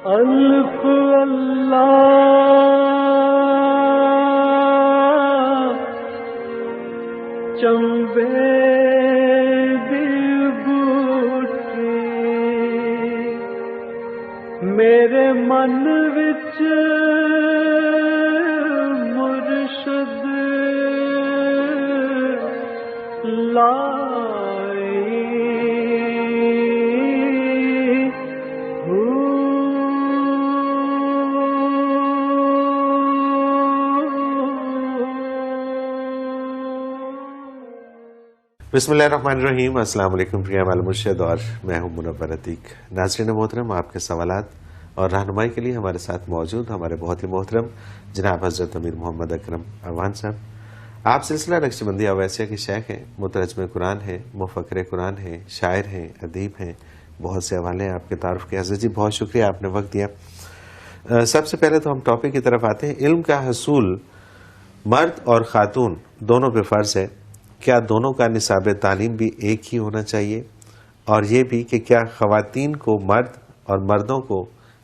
الف اللہ چمبے دل بوٹی میرے من وچ مرشد بسم اللہ الرحمن الرحیم. السلام علیکم پریہ المرشد، اور میں ہوں منور عتیق. ناظرین محترم، آپ کے سوالات اور رہنمائی کے لیے ہمارے ساتھ موجود ہمارے بہت ہی محترم جناب حضرت امیر محمد اکرم اعوان صاحب. آپ سلسلہ نقش بندی اویسیہ کے شیخ ہیں، مترجم قرآن ہیں، مفکر قرآن ہیں، شاعر ہیں، ادیب ہیں. بہت سے حوالے ہیں آپ کے تعارف کے. حضرت جی بہت شکریہ، آپ نے وقت دیا. سب سے پہلے تو ہم ٹاپک کی طرف آتے ہیں. علم کا حصول مرد اور خاتون دونوں پہ فرض ہے. کیا دونوں کا نصاب تعلیم بھی ایک ہی ہونا چاہیے؟ اور یہ بھی کہ کیا خواتین کو مرد اور مردوں کو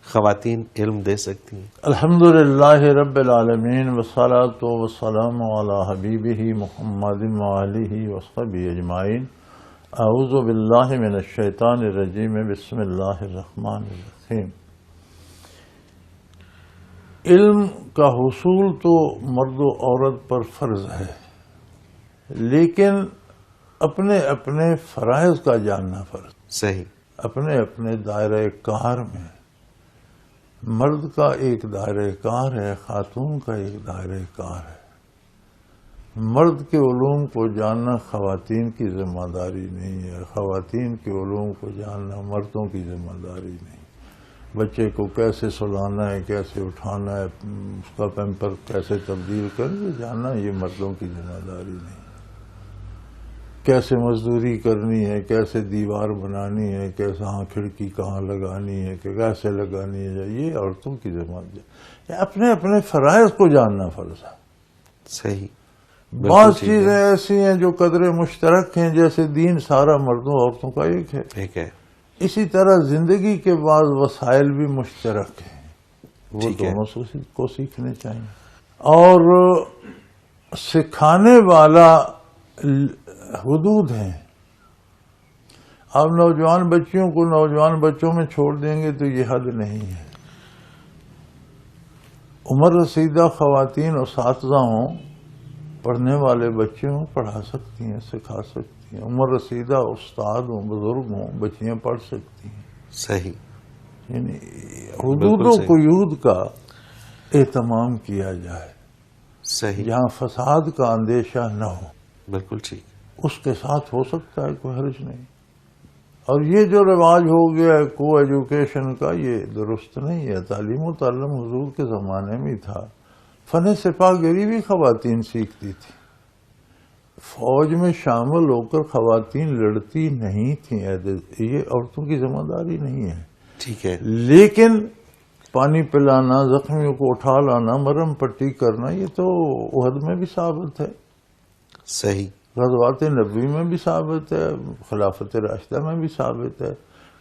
خواتین علم دے سکتی ہیں؟ الحمدللہ رب العالمین والصلاة والسلام علی حبیبہ محمد وآلہ وصحبہ اجمعین. اعوذ باللہ من الشیطان الرجیم. بسم اللہ الرحمن الرحیم. علم کا حصول تو مرد و عورت پر فرض ہے، لیکن اپنے اپنے فرائض کا جاننا فرض. صحیح. اپنے اپنے دائرہ کار میں مرد کا ایک دائرہ کار ہے، خاتون کا ایک دائرہ کار ہے. مرد کے علوم کو جاننا خواتین کی ذمہ داری نہیں ہے، خواتین کے علوم کو جاننا مردوں کی ذمہ داری نہیں. بچے کو کیسے سلانا ہے، کیسے اٹھانا ہے، اس کا پیمپر کیسے تبدیل کرنا، یہ جاننا یہ مردوں کی ذمہ داری نہیں. کیسے مزدوری کرنی ہے، کیسے دیوار بنانی ہے، کیسے کھڑکی کہاں لگانی ہے، کیسے لگانی ہے، یہ عورتوں کی ذمہ داری. اپنے اپنے فرائض کو جاننا فرض ہے. صحیح. بعض چیزیں ایسی ہیں جو قدر مشترک ہیں، جیسے دین سارا مردوں عورتوں کا ایک ہے. اسی طرح زندگی کے بعض وسائل بھی مشترک ہیں، وہ دونوں کو سیکھنے چاہیے. اور سکھانے والا حدود ہیں. آپ نوجوان بچیوں کو نوجوان بچوں میں چھوڑ دیں گے تو یہ حد نہیں ہے. عمر رسیدہ خواتین اساتذہ ہوں، پڑھنے والے بچے ہوں، پڑھا سکتی ہیں، سکھا سکتی ہیں. عمر رسیدہ استاد ہوں، بزرگ ہوں، بچیاں پڑھ سکتی ہیں. صحیح. یعنی حدود و قیود کا اہتمام کیا جائے. صحیح. جہاں فساد کا اندیشہ نہ ہو. بالکل ٹھیک. اس کے ساتھ ہو سکتا ہے، کوئی حرج نہیں. اور یہ جو رواج ہو گیا ہے کو ایجوکیشن کا، یہ درست نہیں ہے. تعلیم و تعلم حضور کے زمانے میں تھا. فن سپاہ گری بھی خواتین سیکھتی تھی. فوج میں شامل ہو کر خواتین لڑتی نہیں تھیں. یہ عورتوں کی ذمہ داری نہیں ہے. ٹھیک ہے. لیکن پانی پلانا، زخمیوں کو اٹھا لانا، مرہم پٹی کرنا، یہ تو احد میں بھی ثابت ہے. صحیح. غزوات نبوی میں بھی ثابت ہے، خلافت راشدہ میں بھی ثابت ہے.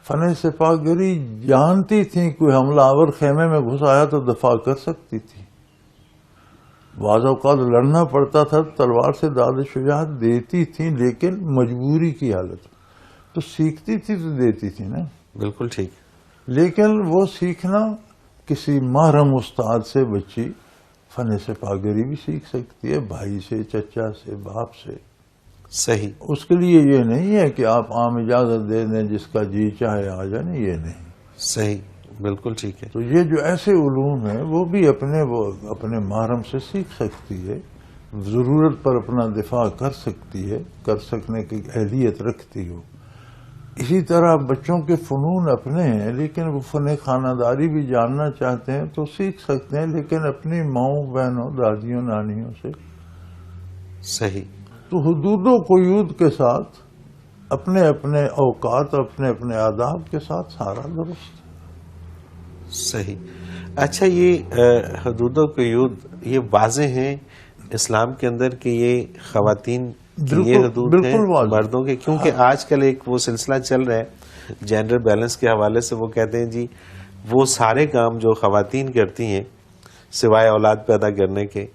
فن سپاہ گری جانتی تھیں کوئی حملہ آور خیمے میں گھس آیا تو دفاع کر سکتی تھی. بعض اوقات لڑنا پڑتا تھا، تلوار سے داد شجاعت دیتی تھیں، لیکن مجبوری کی حالت تو سیکھتی تھی تو دیتی تھی نا. بالکل ٹھیک. لیکن وہ سیکھنا کسی محرم استاد سے بچی فن سپاہ گری بھی سیکھ سکتی ہے، بھائی سے، چچا سے، باپ سے. صحیح. اس کے لیے یہ نہیں ہے کہ آپ عام اجازت دے دیں، جس کا جی چاہے آ جائیں، یہ نہیں. صحیح. بالکل ٹھیک ہے. تو یہ جو ایسے علوم ہیں وہ بھی اپنے محرم سے سیکھ سکتی ہے، ضرورت پر اپنا دفاع کر سکتی ہے، کر سکنے کی اہلیت رکھتی ہو. اسی طرح بچوں کے فنون اپنے ہیں، لیکن وہ فن خانہ داری بھی جاننا چاہتے ہیں تو سیکھ سکتے ہیں، لیکن اپنی ماؤں، بہنوں، دادیوں، نانیوں سے. صحیح. تو حدود و قیود کے ساتھ اپنے اپنے اوقات، اپنے اپنے آداب کے ساتھ سارا درست. صحیح. اچھا، یہ حدود و قیود یہ واضح ہیں اسلام کے اندر کہ یہ خواتین یہ حدود ہیں مردوں کے؟ کیونکہ آج کل ایک وہ سلسلہ چل رہا ہے جینڈر بیلنس کے حوالے سے، وہ کہتے ہیں جی وہ سارے کام جو خواتین کرتی ہیں سوائے اولاد پیدا کرنے کے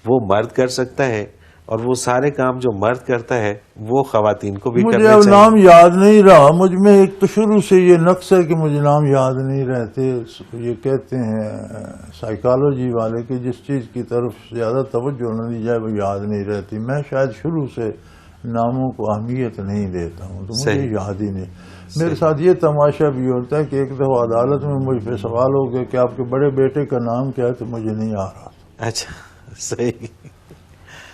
وہ مرد کر سکتا ہے، اور وہ سارے کام جو مرد کرتا ہے وہ خواتین کو بھی کرنے مجھے اب چاہیے. نام یاد نہیں رہا، مجھ میں ایک تو شروع سے یہ نقص ہے کہ مجھے نام یاد نہیں رہتے. یہ کہتے ہیں سائیکالوجی والے کہ جس چیز کی طرف زیادہ توجہ نہ دی جائے وہ یاد نہیں رہتی. میں شاید شروع سے ناموں کو اہمیت نہیں دیتا ہوں تو مجھے صحیح. یاد ہی نہیں. میرے ساتھ یہ تماشا بھی ہوتا ہے کہ ایک دفعہ عدالت میں مجھ پہ سوال ہو گیا کہ آپ کے بڑے بیٹے کا نام کیا ہے، تو مجھے نہیں آ رہا. اچھا صحیح.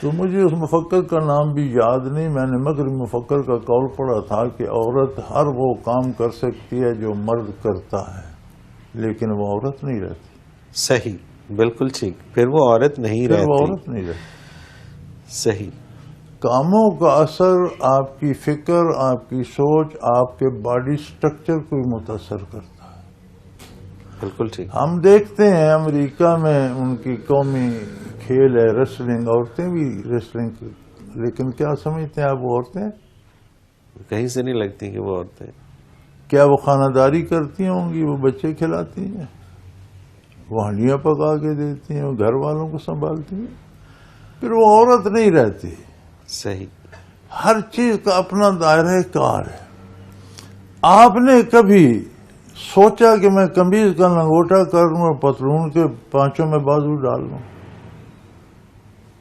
تو مجھے اس مفکر کا نام بھی یاد نہیں. میں نے مغربی مفکر کا قول پڑھا تھا کہ عورت ہر وہ کام کر سکتی ہے جو مرد کرتا ہے، لیکن وہ عورت نہیں رہتی. صحیح، بالکل ٹھیک. پھر وہ عورت نہیں پھر وہ رہتی. عورت نہیں رہتی. صحیح. کاموں کا اثر آپ کی فکر، آپ کی سوچ، آپ کے باڈی سٹرکچر کو بھی متاثر کرتا ہے. بالکل ٹھیک. ہم دیکھتے ہیں امریکہ میں ان کی قومی کھیل ہے ریسلنگ، عورتیں بھی ریسلنگ، لیکن کیا سمجھتے ہیں آپ وہ عورتیں کہیں سے نہیں لگتی کہ وہ عورتیں. کیا وہ خانہ داری کرتی ہوں گی؟ وہ بچے کھلاتی ہیں، وہ ہانڈیاں پکا کے دیتی ہیں، وہ گھر والوں کو سنبھالتی ہیں. پھر وہ عورت نہیں رہتی. صحیح. ہر چیز کا اپنا دائرہ کار ہے. آپ نے کبھی سوچا کہ میں قمیض کا لنگوٹا کر لوں اور پتلون کے پانچوں میں بازو ڈال لوں؟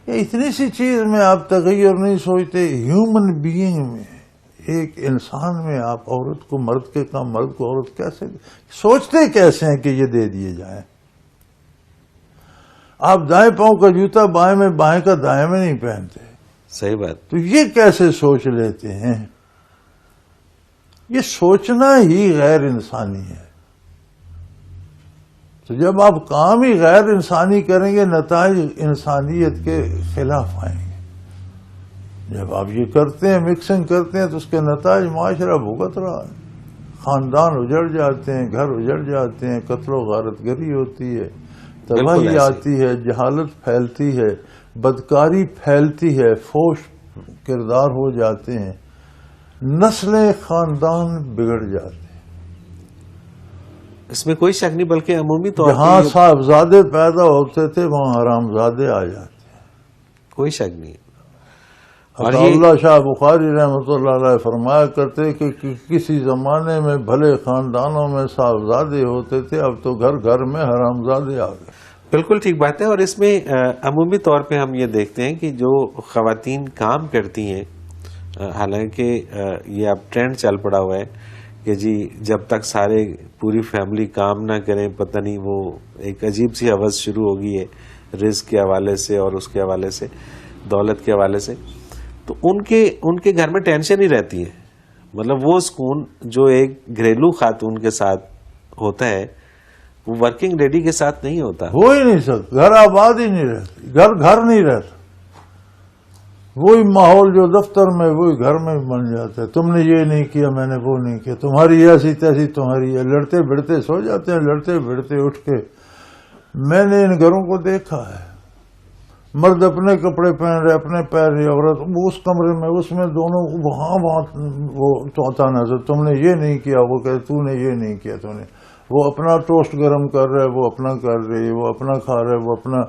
اتنی سی چیز میں آپ تغیر نہیں سوچتے. ہیومن بینگ میں، ایک انسان میں آپ عورت کو مرد کے کام، مرد کو عورت کیسے سوچتے کیسے ہیں کہ یہ دے دیے جائیں؟ آپ دائیں پاؤں کا جوتا بائیں میں، بائیں کا دائیں میں نہیں پہنتے. صحیح بات. تو یہ کیسے سوچ لیتے ہیں؟ یہ سوچنا ہی غیر انسانی ہے. تو جب آپ کام ہی غیر انسانی کریں گے نتائج انسانیت کے خلاف آئیں گے. جب آپ یہ کرتے ہیں، مکسنگ کرتے ہیں، تو اس کے نتائج معاشرہ بھگت رہا ہے. خاندان اجڑ جاتے ہیں، گھر اجڑ جاتے ہیں، قتل و غارت گری ہوتی ہے، تباہی آتی ہے، جہالت پھیلتی ہے، بدکاری پھیلتی ہے، فوش کردار ہو جاتے ہیں، نسلیں خاندان بگڑ جاتے ہیں. اس میں کوئی شک نہیں، بلکہ عمومی طور جہاں پر صاحبزادے پیدا ہوتے تھے وہاں حرامزادے آ جاتے ہیں. کوئی شک نہیں. اور عطا اللہ شاہ بخاری رحمۃ اللہ علیہ فرمایا کرتے کہ کسی زمانے میں بھلے خاندانوں میں صاحبزادے ہوتے تھے، اب تو گھر گھر میں حرامزادے آ گئے. بالکل ٹھیک بات ہے. اور اس میں عمومی طور پہ ہم یہ دیکھتے ہیں کہ جو خواتین کام کرتی ہیں، حالانکہ یہ اب ٹرینڈ چل پڑا ہوا ہے کہ جی جب تک سارے پوری فیملی کام نہ کریں، پتہ نہیں وہ ایک عجیب سی حوث شروع ہو گئی ہے رزق کے حوالے سے اور اس کے حوالے سے، دولت کے حوالے سے. تو ان کے گھر میں ٹینشن ہی رہتی ہے. مطلب وہ سکون جو ایک گھریلو خاتون کے ساتھ ہوتا ہے وہ ورکنگ لیڈی کے ساتھ نہیں ہوتا. ہو ہی نہیں سکتا. گھر آباد ہی نہیں رہتی، گھر نہیں رہتا. وہی ماحول جو دفتر میں وہی گھر میں بن جاتا ہے. تم نے یہ نہیں کیا، میں نے وہ نہیں کیا، تمہاری ایسی تیسی تمہاری ہے. لڑتے بڑھتے سو جاتے ہیں، لڑتے بڑھتے اٹھ کے. میں نے ان گھروں کو دیکھا ہے. مرد اپنے کپڑے پہن رہے، اپنے پیر رہے، عورت اس کمرے میں، اس میں دونوں وہاں وہ چوتھا نظر، تم نے یہ نہیں کیا، وہ کہ تو نے یہ نہیں کیا، تو نے. وہ اپنا ٹوسٹ گرم کر رہے، وہ اپنا کر رہی، وہ اپنا کھا رہے، وہ اپنا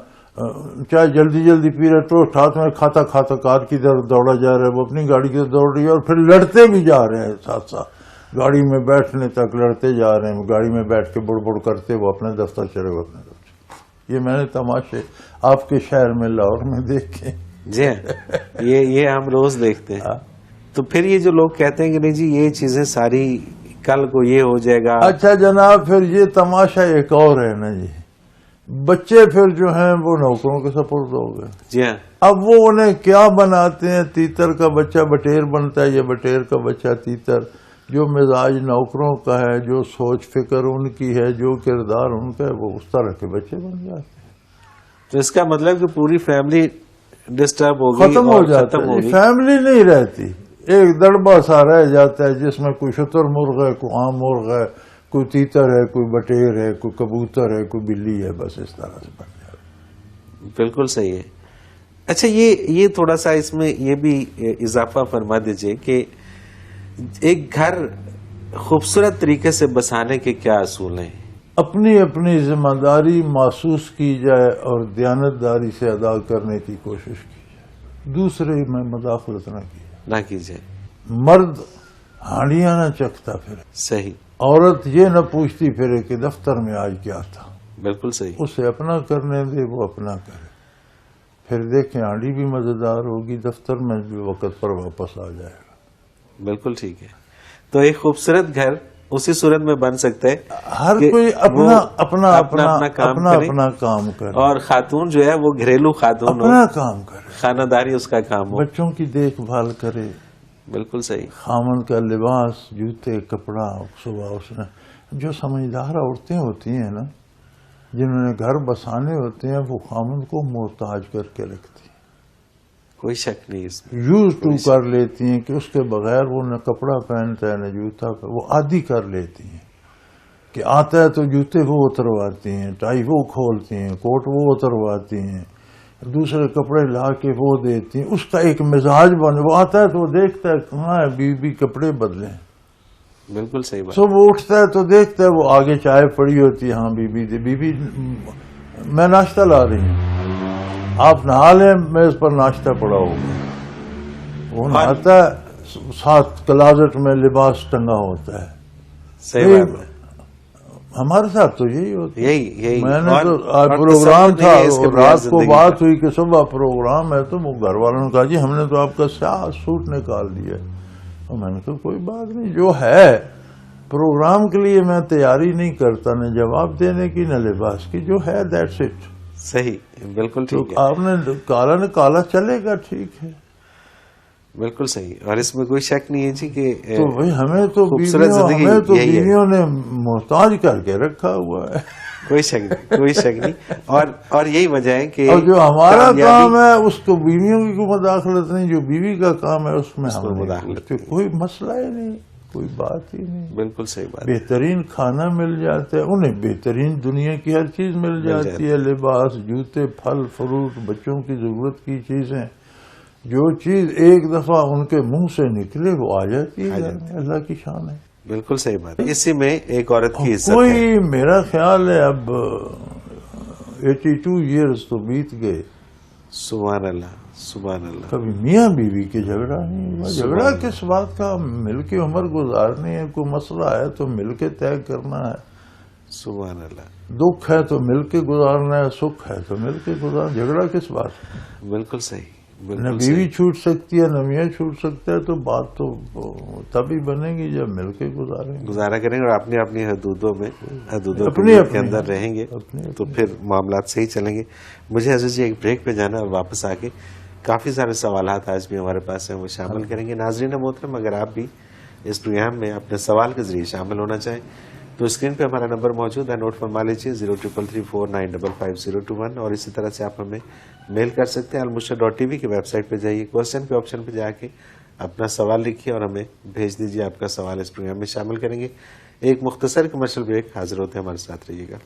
چاہے جلدی جلدی پی رہے، ٹوسٹ ہاتھ میں کھاتا کھاتا کار کی طرف دوڑا جا رہا ہے، وہ اپنی گاڑی کی طرف دوڑ رہی ہے، اور پھر لڑتے بھی جا رہے ہیں ساتھ ساتھ. گاڑی میں بیٹھنے تک لڑتے جا رہے ہیں. گاڑی میں بیٹھ کے بڑ بڑ کرتے وہ اپنے دفتر چلے گئے اپنے دفتر. یہ میں نے تماشے آپ کے شہر میں لاہور میں دیکھے. جی ہاں، یہ ہم روز دیکھتے ہیں. تو پھر یہ جو لوگ کہتے ہیں کہ نہیں جی یہ چیزیں ساری کل کو یہ ہو جائے گا. اچھا جناب، پھر یہ تماشا ایک اور ہے نا جی. بچے پھر جو ہیں وہ نوکروں کے سپرد ہو گئے. جی ہاں. اب وہ انہیں کیا بناتے ہیں؟ تیتر کا بچہ بٹیر بنتا ہے یا بٹیر کا بچہ تیتر. جو مزاج نوکروں کا ہے، جو سوچ فکر ان کی ہے، جو کردار ان کا ہے، وہ اس طرح کے بچے بن جاتے ہیں. تو اس کا مطلب کہ پوری فیملی ڈسٹرب ہو گئی، ختم ہو جاتا ہے. فیملی نہیں رہتی، ایک دڑبا سا رہ جاتا ہے جس میں کوئی شتر مرغ ہے، کوئی عام مرغ ہے، کوئی تیتر ہے، کوئی بٹیر ہے، کوئی کبوتر ہے، کوئی بلی ہے. بس اس طرح سے بن جاتا ہے. بالکل صحیح ہے. اچھا یہ تھوڑا سا اس میں یہ بھی اضافہ فرما دیجئے کہ ایک گھر خوبصورت طریقے سے بسانے کے کیا اصول ہیں؟ اپنی اپنی ذمہ داری محسوس کی جائے اور دیانتداری سے ادا کرنے کی کوشش کی جائے، دوسرے میں مداخلت نہ کی جائے۔ نہ کیجیے، مرد ہانڈیاں نہ چکھتا پھرے، صحیح، عورت یہ نہ پوچھتی پھرے کہ دفتر میں آج کیا تھا، بالکل صحیح، اسے اپنا کرنے دے، وہ اپنا کرے، پھر دیکھیں ہانڈی بھی مزیدار ہوگی، دفتر میں بھی وقت پر واپس آ جائے گا۔ بالکل ٹھیک ہے۔ تو ایک خوبصورت گھر اسی صورت میں بن سکتا ہے ہر کہ کوئی وہ اپنا کام کرے، اور خاتون جو ہے وہ گھریلو خاتون ہو، اپنا کام کرے، خانہ داری اس کا کام ہو۔ بچوں کی دیکھ بھال کرے، بالکل صحیح، خامن کا لباس، جوتے، کپڑا، صبح اس نے جو سمجھدار عورتیں ہوتی ہیں نا، جنہوں نے گھر بسانے ہوتے ہیں، وہ خامن کو محتاج کر کے رکھتی ہیں، کوئی شک نہیں اس میں، یوز ٹو کر لیتی ہیں کہ اس کے بغیر وہ نہ کپڑا پہنتا ہے نہ جوتا، وہ عادی کر لیتی ہیں کہ آتا ہے تو جوتے وہ اترواتی ہیں، ٹائی وہ کھولتی ہیں، کوٹ وہ اترواتی ہیں، دوسرے کپڑے لا کے وہ دیتی ہیں، اس کا ایک مزاج بنے، وہ آتا ہے تو وہ دیکھتا ہے کہاں ہے بیوی کپڑے بدلیں، بالکل صحیح بات، صبح اٹھتا ہے تو دیکھتا ہے وہ آگے چائے پڑی ہوتی ہے، ہاں بیوی میں ناشتہ لا رہی ہوں، آپ نہا لیں، میز پر ناشتہ پڑا ہوگا، وہ نہاتا ہے، ساتھ کلازٹ میں لباس ٹنگا ہوتا ہے۔ صحیح بات ہے، ہمارے ساتھ تو یہی ہوتا ہے۔ یہی میں نے تو آج پروگرام تھا، رات کو بات ہوئی کہ صبح پروگرام ہے، تو گھر والوں نے کہا جی ہم نے تو آپ کا سیاہ سوٹ نکال دیا، تو میں نے کہا کوئی بات نہیں، جو ہے پروگرام کے لیے میں تیاری نہیں کرتا، نہ جواب دینے کی نہ لباس کی، جو ہے دیٹس اٹ۔ صحیح، بالکل تو ٹھیک ہے، آپ نے کالا نے کالا چلے گا، ٹھیک ہے، بالکل صحیح، اور اس میں کوئی شک نہیں ہے جی کہ تو بھائی ہمیں تو خوبصورت زندگی یہی ہے، بیویوں نے محتاج کر کے رکھا ہوا ہے، کوئی شک نہیں، کوئی شک نہیں، اور یہی وجہ ہے کہ اور جو ہمارا کام ہے اس کو بیویوں کی کوئی مداخلت نہیں، جو بیوی کا کام ہے اس میں ہم مداخلت کوئی مسئلہ ہی نہیں، کوئی بات ہی نہیں، بالکل صحیح بات، بہترین کھانا مل جاتا ہے انہیں، بہترین دنیا کی ہر چیز مل جاتی ہے، لباس، جوتے، پھل فروٹ، بچوں کی ضرورت کی چیزیں، جو چیز ایک دفعہ ان کے منہ سے نکلے وہ آ جاتی ہے، اللہ کی شان ہے، بالکل صحیح بات، اسی میں ایک عورت کی عزت ہے، کوئی میرا خیال ہے اب 82 ایئرز تو بیت گئے، سبحان اللہ، سبحان اللہ، کبھی میاں بیوی کے جھگڑا نہیں ہوا، جھگڑا کس بات کا، مل کے عمر گزارنی ہے، کوئی مسئلہ ہے تو مل کے طے کرنا ہے، سبحان اللہ، دکھ ہے تو مل کے گزارنا ہے، سکھ ہے تو مل کے گزارنا، جھگڑا کس بات کا، بالکل صحیح، نہ بالکل بیوی صحیح، چھوٹ سکتی ہے نہ میاں چھوٹ سکتا ہے، تو بات تو تبھی بنے گی جب مل کے گزاریں گے، گزارا کریں گے اور اپنی اپنی حدودوں اپنی کے اندر رہیں گے تو پھر معاملات صحیح چلیں گے۔ مجھے عزیز جی ایک بریک پہ جانا اور واپس آ کے کافی سارے سوالات آج بھی ہمارے پاس ہیں وہ شامل کریں گے۔ ناظرین محترم، اگر آپ بھی اس پروگرام میں اپنے سوال کے ذریعے شامل ہونا چاہیں تو اسکرین پہ ہمارا نمبر موجود ہے، نوٹ فرما لیجیے 0333495521، اور اسی طرح سے آپ ہمیں میل کر سکتے ہیں almushtaq.tv کی ویب سائٹ پہ جائیے، کوشچن کے آپشن پہ جا کے اپنا سوال لکھیے اور ہمیں بھیج دیجیے، آپ کا سوال اس پروگرام میں شامل کریں گے۔ ایک مختصر کمرشل بریک، حاضر ہوتے ہیں، ہمارے ساتھ رہیے گا۔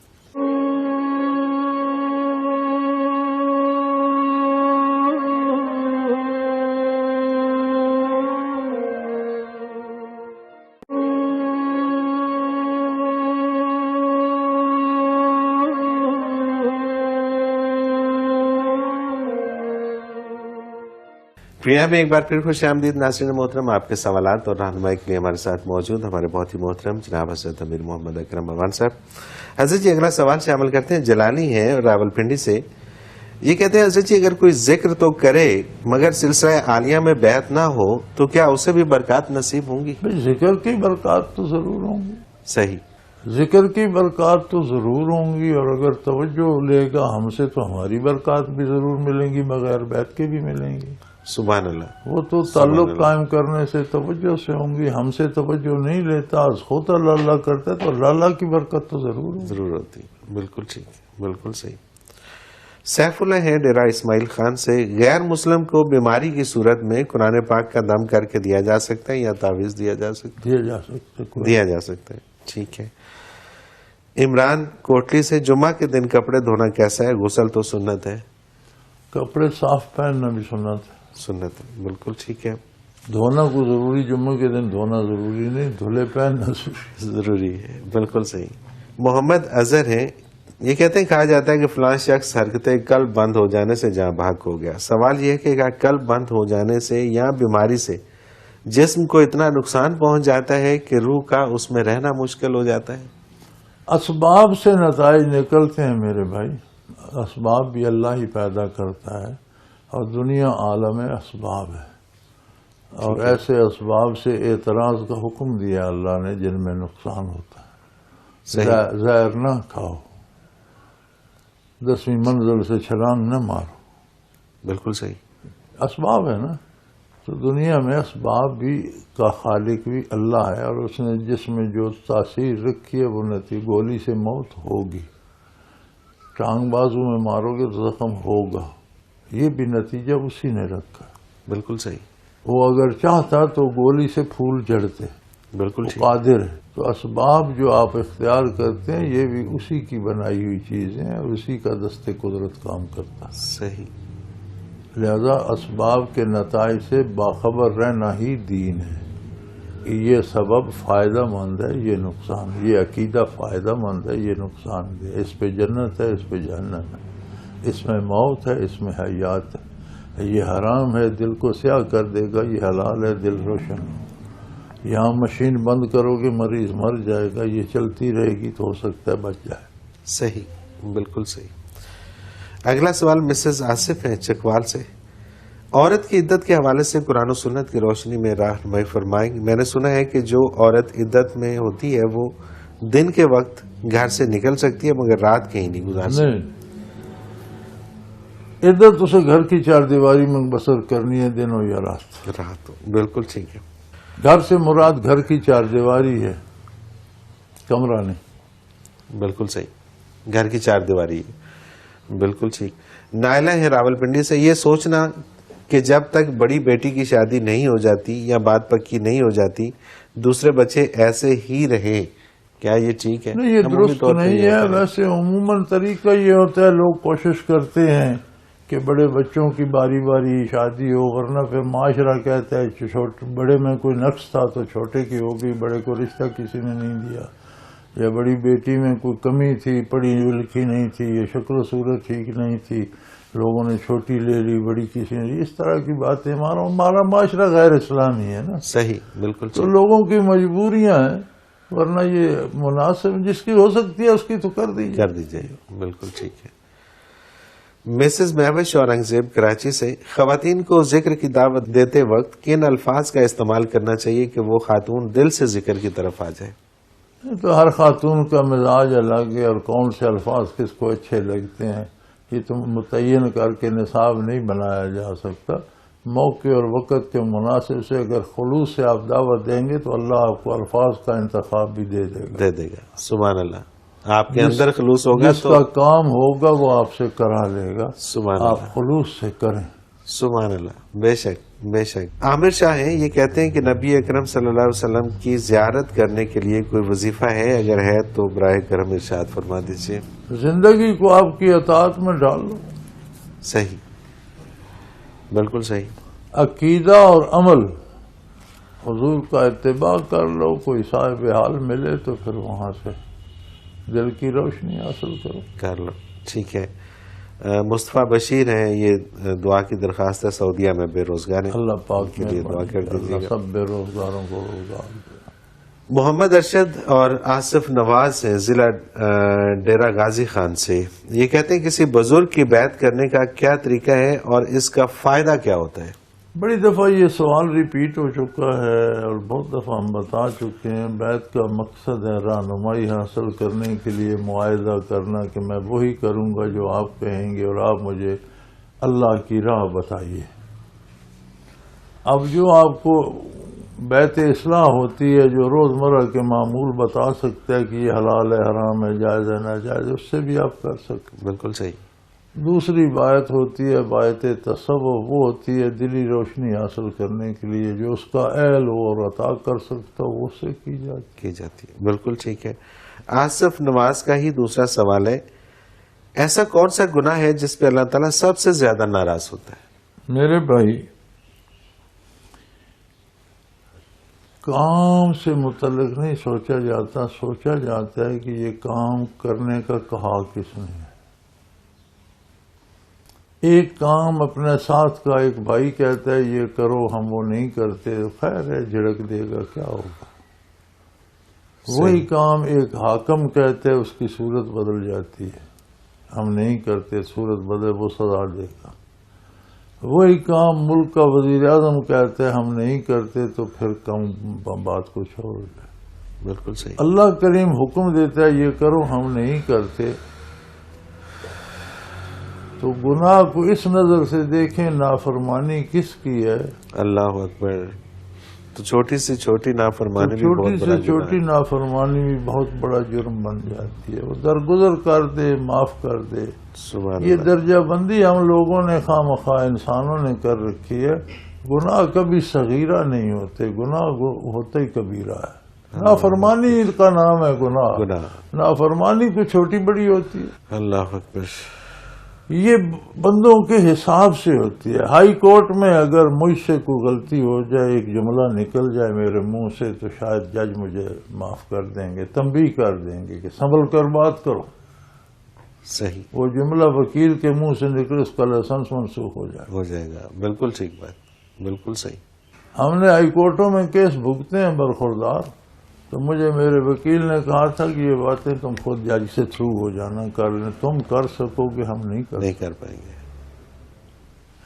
پروگرام میں ایک بار پھر خوش آمدید ناظرین محترم، آپ کے سوالات اور رہنمائی کے لیے ہمارے ساتھ موجود ہمارے بہت ہی محترم جناب حضرت امیر محمد اکرم امان صاحب۔ حضرت جی اگلا سوال شامل کرتے ہیں، جلانی ہے راول پنڈی سے، یہ کہتے ہیں حضرت جی اگر کوئی ذکر تو کرے مگر سلسلہ عالیہ میں بیعت نہ ہو تو کیا اسے بھی برکات نصیب ہوں گی؟ ذکر کی برکات تو ضرور ہوں گی، صحیح، ذکر کی برکات تو ضرور ہوں گی، اور اگر توجہ لے گا ہم سے تو ہماری برکات بھی ضرور ملیں گی، بغیر بیعت کے بھی ملیں گی، سبحان اللہ، وہ تو تعلق قائم کرنے سے توجہ سے ہوں گی، ہم سے توجہ نہیں لیتا، خود اللہ اللہ کرتا ہے تو اللہ اللہ کی برکت تو ضرور ہوتی، بالکل ٹھیک، بالکل صحیح۔ سیف اللہ ہے ڈیرہ اسماعیل خان سے، غیر مسلم کو بیماری کی صورت میں قرآن پاک کا دم کر کے دیا جا سکتا ہے یا تعویذ دیا جا سکتا ہے؟ ٹھیک ہے۔ عمران کوٹلی سے، جمعہ کے دن کپڑے دھونا کیسا ہے؟ غسل تو سنت ہے، کپڑے صاف پہننا بھی سنت ہے، سنت ہے، بالکل ٹھیک ہے، دھونا کو ضروری، جمعہ کے دن دھونا ضروری نہیں، دھلے پہننا ضروری ہے، بالکل صحیح، محمد اظہر ہیں، یہ کہتے ہیں کہا جاتا ہے کہ فلاں شخص حرکتیں قلب بند ہو جانے سے جاں بحق ہو گیا. سوال یہ ہے کہ کیا قلب بند ہو جانے سے یا بیماری سے جسم کو اتنا نقصان پہنچ جاتا ہے کہ روح کا اس میں رہنا مشکل ہو جاتا ہے؟ اسباب سے نتائج نکلتے ہیں میرے بھائی. اسباب بھی اللہ ہی پیدا کرتا ہے اور دنیا عالم اسباب ہے، اور ایسے اسباب سے اعتراض کا حکم دیا اللہ نے جن میں نقصان ہوتا ہے. زہر نہ کھاؤ، 10ویں منزل سے چھلانگ نہ مارو. بالکل صحیح. اسباب ہے نا. تو دنیا میں اسباب بھی کا خالق بھی اللہ ہے، اور اس نے جس میں جو تاثیر رکھی ہے وہ گولی سے موت ہوگی. ٹانگ بازو میں مارو گے تو زخم ہوگا، یہ بھی نتیجہ اسی نے رکھا. بالکل صحیح. وہ اگر چاہتا تو گولی سے پھول جڑتے. بالکل قادر ہے. تو اسباب جو آپ اختیار کرتے ہیں یہ بھی اسی کی بنائی ہوئی چیزیں ہیں، اور اسی کا دست قدرت کام کرتا ہے. صحیح. لہذا اسباب کے نتائج سے باخبر رہنا ہی دین ہے کہ یہ سبب فائدہ مند ہے، یہ نقصان، یہ عقیدہ فائدہ مند ہے، یہ نقصان دہ. اس پہ جنت ہے، اس پہ جہنم ہے، اس میں موت ہے، اس میں حیات ہے. یہ حرام ہے، دل کو سیاہ کر دے گا، یہ حلال ہے، دل روشن. یہاں مشین بند کرو گے مریض مر جائے گا، یہ چلتی رہے گی تو ہو سکتا ہے بچ جائے. صحیح. بالکل صحیح. اگلا سوال مسز آصف ہیں چکوال سے. عورت کی عدت کے حوالے سے قرآن و سنت کی روشنی میں رہنمائی فرمائیں. میں نے سنا ہے کہ جو عورت عدت میں ہوتی ہے وہ دن کے وقت گھر سے نکل سکتی ہے مگر رات کہیں نہیں گزار سکتی. نہیں، عدت اسے گھر کی چار دیواری میں بسر کرنی ہے، دن ہو یا رات. رات ہو. بالکل ٹھیک ہے. گھر سے مراد گھر کی چار دیواری ہے، کمرہ نہیں. بالکل صحیح. گھر کی چار دیواری ہے. بالکل ٹھیک. نائلہ ہے راولپنڈی سے. یہ سوچنا کہ جب تک بڑی بیٹی کی شادی نہیں ہو جاتی یا بات پکی نہیں ہو جاتی دوسرے بچے ایسے ہی رہیں، کیا یہ ٹھیک ہے؟ نہیں، یہ درست نہیں ہے. ویسے عموماً طریقہ یہ ہوتا ہے، لوگ کوشش کرتے ہیں کہ بڑے بچوں کی باری باری شادی ہو، ورنہ پھر معاشرہ کہتا ہے بڑے میں کوئی نقص تھا تو چھوٹے کی ہو گئی، بڑے کو رشتہ کسی نے نہیں دیا، یا بڑی بیٹی میں کوئی کمی تھی، پڑھی لکھی نہیں تھی، یا شکل و صورت ٹھیک نہیں تھی، لوگوں نے چھوٹی لے لی، بڑی کسی نے. اس طرح کی باتیں، ہمارا معاشرہ غیر اسلامی ہے نا. صحیح. بالکل تو لوگوں کی مجبوریاں ہیں، ورنہ یہ مناسب جس کی ہو سکتی ہے اس کی تو کر دیجیے. بالکل ٹھیک ہے. مسز مہوش اورنگزیب کراچی سے. خواتین کو ذکر کی دعوت دیتے وقت کن الفاظ کا استعمال کرنا چاہیے کہ وہ خاتون دل سے ذکر کی طرف آ جائے؟ تو ہر خاتون کا مزاج الگ ہے، اور کون سے الفاظ کس کو اچھے لگتے ہیں یہ تو متعین کر کے نصاب نہیں بنایا جا سکتا. موقع اور وقت کے مناسب سے اگر خلوص سے آپ دعوت دیں گے تو اللہ آپ کو الفاظ کا انتخاب بھی دے دے گا. سبحان اللہ. آپ کے اندر خلوص ہوگا جس کا کام ہوگا وہ آپ سے کرا لے گا. سبحان اللہ. آپ خلوص سے کریں. سبحان اللہ. بے شک بے شک. عامر شاہ ہیں، یہ کہتے ہیں کہ نبی اکرم صلی اللہ علیہ وسلم کی زیارت کرنے کے لیے کوئی وظیفہ ہے؟ اگر ہے تو براہ کرم ارشاد فرما دیجیے. زندگی کو آپ کی اطاعت میں ڈال لو. صحیح. بالکل صحیح. عقیدہ اور عمل حضور کا اتباع کر لو. کوئی صاحب حال ملے تو پھر وہاں سے دل کی روشنی حاصل کر لو. ٹھیک ہے. مصطفیٰ بشیر ہیں، یہ دعا کی درخواست ہے، سعودیہ میں بے روزگار ہیں. اللہ پاک کے لیے دعا کر دیجیے گا. سب بے روزگاروں کو روزگار دے. محمد ارشد اور آصف نواز ہیں ضلع ڈیرہ غازی خان سے. یہ کہتے ہیں کسی بزرگ کی بیعت کرنے کا کیا طریقہ ہے اور اس کا فائدہ کیا ہوتا ہے؟ بڑی دفعہ یہ سوال ریپیٹ ہو چکا ہے اور بہت دفعہ ہم بتا چکے ہیں. بیعت کا مقصد ہے رہنمائی حاصل کرنے کے لیے معاہدہ کرنا کہ میں وہی کروں گا جو آپ کہیں گے اور آپ مجھے اللہ کی راہ بتائیے. اب جو آپ کو بیعت اصلاح ہوتی ہے، جو روزمرہ کے معمول بتا سکتا ہے کہ یہ حلال ہے، حرام ہے، جائز ہے، ناجائز، اس سے بھی آپ کر سکتے. بالکل صحیح. دوسری بیعت ہوتی ہے بیعت تصوف. وہ ہوتی ہے دلی روشنی حاصل کرنے کے لیے، جو اس کا اہل ہو اور عطا کر سکتا ہو اس سے کی جاتی ہے. بالکل ٹھیک ہے. آصف نواز کا ہی دوسرا سوال ہے، ایسا کون سا گناہ ہے جس پہ اللہ تعالیٰ سب سے زیادہ ناراض ہوتا ہے؟ میرے بھائی، کام سے متعلق نہیں سوچا جاتا، سوچا جاتا ہے کہ یہ کام کرنے کا کہا کس نے ہے۔ ایک کام اپنے ساتھ کا ایک بھائی کہتا ہے یہ کرو، ہم وہ نہیں کرتے، خیر ہے جھڑک دے گا، کیا ہوگا۔ وہی کام ایک حاکم کہتے ہیں، اس کی صورت بدل جاتی ہے، ہم نہیں کرتے، صورت بدل، وہ سزا دے گا۔ وہی کام ملک کا وزیر اعظم کہتے ہیں ہم نہیں کرتے، تو پھر کم بات کو چھوڑ دیں۔ بالکل صحیح۔ اللہ کریم حکم دیتا ہے یہ کرو، ہم نہیں کرتے، تو گناہ کو اس نظر سے دیکھیں، نافرمانی کس کی ہے؟ اللہ اکبر۔ تو چھوٹی سے چھوٹی نافرمانی بھی چھوٹی بہت سے بڑا چھوٹی گناہ ہے۔ نافرمانی بھی بہت بڑا جرم بن جاتی ہے، وہ درگزر کر دے، معاف کر دے۔ سبحان یہ اللہ۔ درجہ بندی ہم لوگوں نے خواہ مخواہ انسانوں نے کر رکھی ہے۔ گناہ کبھی صغیرہ نہیں ہوتے، گناہ ہوتا ہی کبیرہ ہے۔ نافرمانی کا نام ہے گناہ، نافرمانی کو چھوٹی بڑی ہوتی ہے۔ اللہ اکبر۔ یہ بندوں کے حساب سے ہوتی ہے۔ ہائی کورٹ میں اگر مجھ سے کوئی غلطی ہو جائے، ایک جملہ نکل جائے میرے منہ سے، تو شاید جج مجھے معاف کر دیں گے، تنبیہ کر دیں گے کہ سنبھل کر بات کرو۔ صحیح وہ جملہ وکیل کے منہ سے نکلے، اس کا لائسنس منسوخ ہو جائے گا۔ بالکل ٹھیک بات، بالکل صحیح۔ ہم نے ہائی کورٹوں میں کیس بھگتے ہیں برخوردار، تو مجھے میرے وکیل نے کہا تھا کہ یہ باتیں تم خود جج سے تھرو ہو جانا، کر لیں، تم کر سکو کہ ہم نہیں کر پائیں گے۔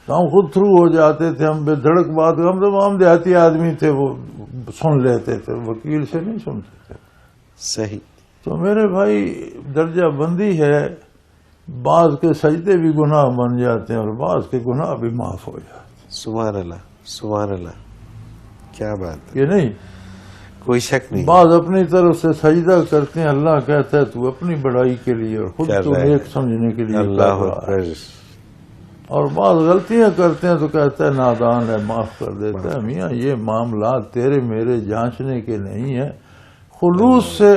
تو ہم خود تھرو ہو جاتے تھے، ہم بے دھڑک بات، ہم تو عام دیہاتی آدمی تھے، وہ سن لیتے تھے، وکیل سے نہیں سنتے تھے۔ صحیح۔ تو میرے بھائی درجہ بندی ہے، بعض کے سجدے بھی گناہ بن جاتے ہیں اور بعض کے گناہ بھی معاف ہو جاتے ہیں۔ سبحان اللہ، سبحان اللہ، کیا بات ہے، یہ نہیں، کوئی شک نہیں۔ بعض اپنی طرف سے سجدہ کرتے ہیں، اللہ کہتا ہے تو اپنی بڑائی کے لیے اور خود تو نیک سمجھنے کے لیے اللہ کر رہا ہے۔ اکبر۔ اور بعض غلطیاں کرتے ہیں تو کہتا ہے نادان ہے، معاف کر دیتا ہے۔ میاں یہ معاملات تیرے میرے جانچنے کے نہیں ہیں، خلوص سے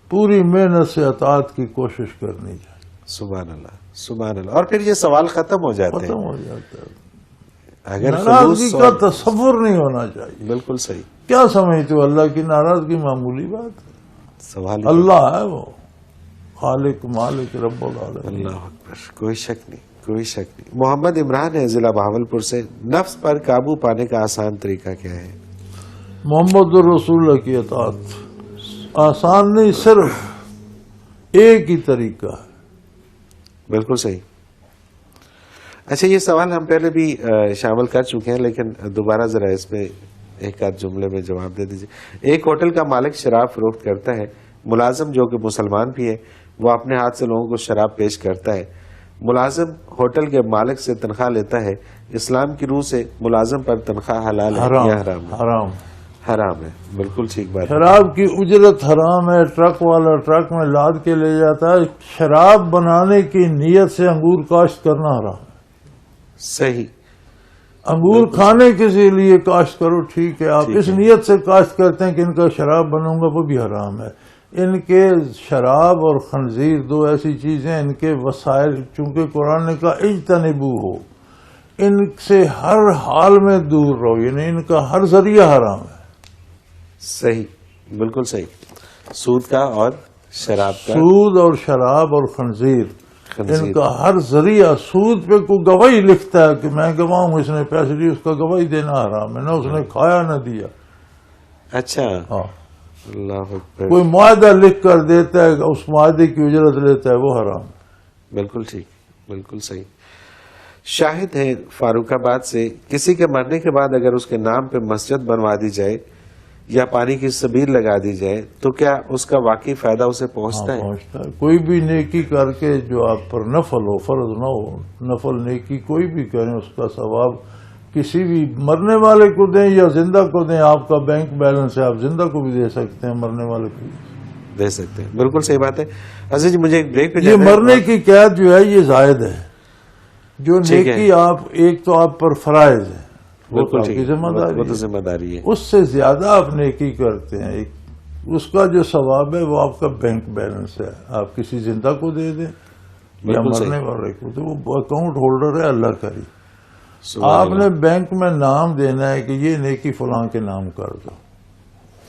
پوری محنت سے اطاعت کی کوشش کرنی چاہیے۔ سبحان اللہ، سبحان اللہ۔ اور پھر یہ سوال ختم ہو جاتے ہیں۔ ختم ہو جاتا ہے۔ اگر ناراضگی کا تصور نہیں ہونا چاہیے۔ بالکل صحیح۔ کیا سمجھتے ہو اللہ کی ناراضگی معمولی بات ہے؟ سوال اللہ ہے وہ خالق مالک رب العالمین۔ اللہ اکبر، کوئی شک نہیں، کوئی شک نہیں۔ محمد عمران ہے ضلع بہاولپور سے، نفس پر قابو پانے کا آسان طریقہ کیا ہے؟ محمد الرسول اللہ کی اطاعت آسان نہیں، صرف ایک ہی طریقہ ہے۔ بالکل صحیح۔ اچھا، یہ سوال ہم پہلے بھی شامل کر چکے ہیں، لیکن دوبارہ ذرا اس میں ایک آدھ جملے میں جواب دے دیجیے۔ ایک ہوٹل کا مالک شراب فروخت کرتا ہے، ملازم جو کہ مسلمان بھی ہے وہ اپنے ہاتھ سے لوگوں کو شراب پیش کرتا ہے۔ ملازم ہوٹل کے مالک سے تنخواہ لیتا ہے، اسلام کی روح سے ملازم پر تنخواہ حلال ہے یا حرام ہے؟ حرام، حرام ہے، بالکل ٹھیک بات ہے۔ شراب کی اجرت حرام ہے۔ ٹرک والا ٹرک میں لاد کے لے جاتا ہے، شراب بنانے کی نیت سے انگور کاشت کرنا حرام ہے۔ صحیح۔ انگور کھانے کے لیے کاشت کرو، ٹھیک ہے، آپ اس نیت سے کاشت کرتے ہیں کہ ان کا شراب بنوں گا، وہ بھی حرام ہے۔ ان کے شراب اور خنزیر دو ایسی چیزیں، ان کے وسائل، چونکہ قرآن نے کہا اجتنبو ہو، ان سے ہر حال میں دور رہو، یعنی ان کا ہر ذریعہ حرام ہے۔ صحیح، بالکل صحیح۔ سود کا اور شراب کا، سود اور شراب اور خنزیر، ان کا ہر ذریعہ۔ سود پہ کوئی گواہی لکھتا ہے کہ میں گواہوں اس نے پیسے لیے، اس کا گواہی دینا حرام ہے، نہ اس نے کھایا نہ دیا۔ اچھا، ہاں، اللہ اکبر، کوئی معاہدہ لکھ کر دیتا ہے، اس معاہدے کی اجرت لیتا ہے، وہ حرام ہے۔ بالکل ٹھیک، بالکل صحیح۔ شاہد ہے فاروق آباد سے، کسی کے مرنے کے بعد اگر اس کے نام پہ مسجد بنوا دی جائے یا پانی کی سبیل لگا دی جائے تو کیا اس کا واقعی فائدہ اسے پہنچتا ہے؟ پہنچتا ہے۔ کوئی بھی نیکی کر کے جو آپ پر نفل ہو، فرض نہ ہو، نفل نیکی کوئی بھی کریں، اس کا ثواب کسی بھی مرنے والے کو دیں یا زندہ کو دیں۔ آپ کا بینک بیلنس ہے، آپ زندہ کو بھی دے سکتے ہیں، مرنے والے کو بھی دے سکتے ہیں، بالکل صحیح بات ہے۔ عزیز جی، مجھے ایک بریک پہ یہ جانا ہے۔ مرنے کی قید جو ہے یہ زائد ہے۔ جو نیکی آپ ایک تو آپ پر فرائض ہے، وہ تو آپ کی ذمہ داری وہ تو ذمہ داری ہے، اس سے زیادہ آپ نیکی کرتے ہیں، اس کا جو ثواب ہے وہ آپ کا بینک بیلنس ہے، آپ کسی زندہ کو دے دیں یا مرنے والے کو، تو وہ اکاؤنٹ ہولڈر ہے اللہ کا ہی۔ آپ نے بینک میں نام دینا ہے کہ یہ نیکی فلاں کے نام کر دو،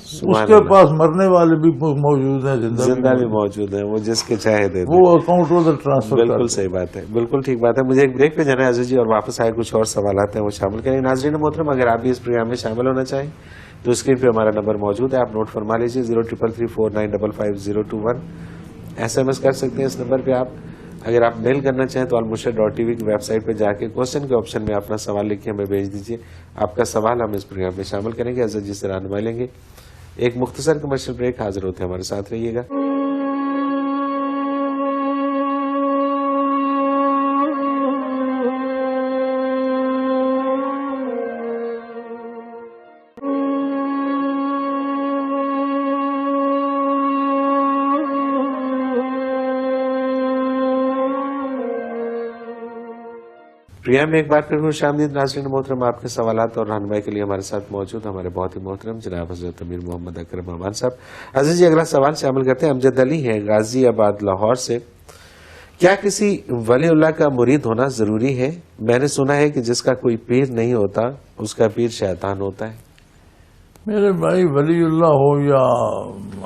اس کے پاس مرنے والے بھی موجود ہیں، زندہ بھی موجود ہیں، وہ جس کے چاہے دے دیں، وہ اکاؤنٹ ادھر ٹرانسفر بالکل صحیح بات ہے، بالکل ٹھیک بات ہے. مجھے ایک بریک پہ جانا ہے عزیز جی، اور واپس آئے کچھ اور سوالات ہیں وہ شامل کریں. ناظرین محترم، اگر آپ بھی اس پروگرام میں شامل ہونا چاہیں تو اسکرین پہ ہمارا نمبر موجود ہے، آپ نوٹ فرما لیجیے 033349555021. SMS کر سکتے ہیں اس نمبر پہ آپ. اگر آپ میل کرنا چاہیں تو almurshed.tv کی ویب سائٹ پہ جا کے کوشچن کے آپشن میں اپنا سوال لکھ کے ہمیں بھیج دیجیے. آپ کا سوال ہم اس پروگرام میں شامل کریں گے، عزت جی سے رہنمائی لیں گے. ایک مختصر کمرشل بریک، حاضر ہوتے ہیں، ہمارے ساتھ رہیے گا. پروگرام میں ایک بار پھر خوش آمدید ناظرین محترم. آپ کے سوالات اور رہنمائی کے لیے ہمارے ساتھ موجود ہمارے بہت ہی محترم جناب حضرت امیر محمد اکرم امان صاحب. عزیز جی، اگلا سوال شامل کرتے ہیں. امجد علی ہے غازی آباد لاہور سے. کیا کسی ولی اللہ کا مرید ہونا ضروری ہے؟ میں نے سنا ہے کہ جس کا کوئی پیر نہیں ہوتا اس کا پیر شیطان ہوتا ہے. میرے بھائی، ولی اللہ ہو یا